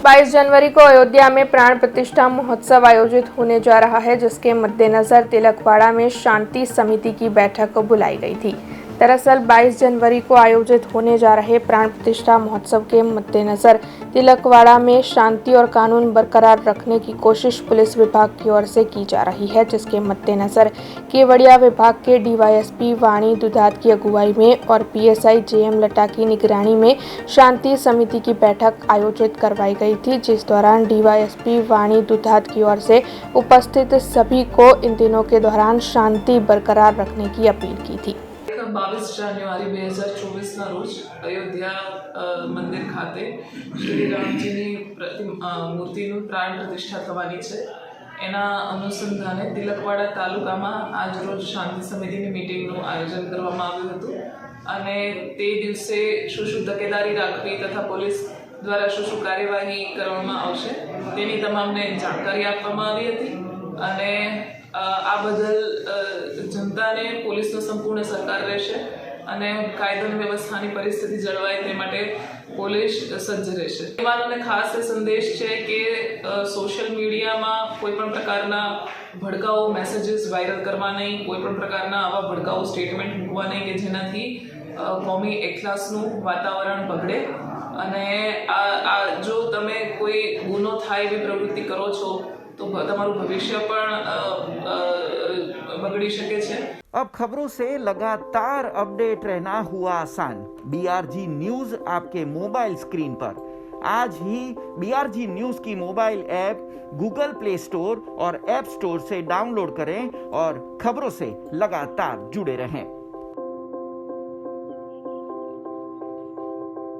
22 जनवरी को अयोध्या में प्राण प्रतिष्ठा महोत्सव आयोजित होने जा रहा है, जिसके मद्देनजर तिलकवाड़ा में शांति समिति की बैठक बुलाई गई थी। दरअसल 22 जनवरी को आयोजित होने जा रहे प्राण प्रतिष्ठा महोत्सव के मद्देनजर तिलकवाड़ा में शांति और कानून बरकरार रखने की कोशिश पुलिस विभाग की ओर से की जा रही है, जिसके मद्देनजर केवड़िया विभाग के डीवाईएसपी वाणी दुधात की अगुवाई में और पीएसआई जेएम लटा की निगरानी में शांति समिति की बैठक आयोजित करवाई गई थी, जिस दौरान डीवाईएसपी वाणी दुधात की ओर से उपस्थित सभी को इन दिनों के दौरान शांति बरकरार रखने की अपील की थी। 22 જાન્યુઆરી 2024ના રોજ અયોધ્યા મંદિર ખાતે શ્રી રામજીની મૂર્તિનું પ્રાણ પ્રતિષ્ઠા થવાની છે। એના અનુસંધાને તિલકવાડા તાલુકામાં આજ રોજ શાંતિ સમિતિની મીટિંગનું આયોજન કરવામાં આવ્યું હતું અને તે દિવસે શું તકેદારી રાખવી તથા પોલીસ દ્વારા શું કાર્યવાહી કરવામાં આવશે તેની તમામને જાણકારી આપવામાં આવી હતી અને આ બદલ જનતાને પોલીસનો સંપૂર્ણ સહકાર રહેશે અને કાયદો અને વ્યવસ્થાની પરિસ્થિતિ જળવાય તે માટે પોલીસ સજ્જ રહેશે। યુવાનોને ખાસ એ સંદેશ છે કે સોશિયલ મીડિયામાં કોઈપણ પ્રકારના ભડકાઉ મેસેજીસ વાયરલ કરવા નહીં, કોઈપણ પ્રકારના આવા ભડકાઉ સ્ટેટમેન્ટ મૂકવા નહીં કે જેનાથી કોમી એકલાસનું વાતાવરણ બગડે અને જો તમે કોઈ ગુનો થાય એવી પ્રવૃત્તિ કરો છો तो તમારું ભવિષ્ય પણ બગડી શકે છે। अब खबरों से लगातार अपडेट रहना हुआ आसान। बीआरजी न्यूज आपके मोबाइल स्क्रीन पर आज ही बीआरजी न्यूज की mobile app Google play store और ऐप स्टोर से डाउनलोड करें और खबरों से लगातार जुड़े रहें।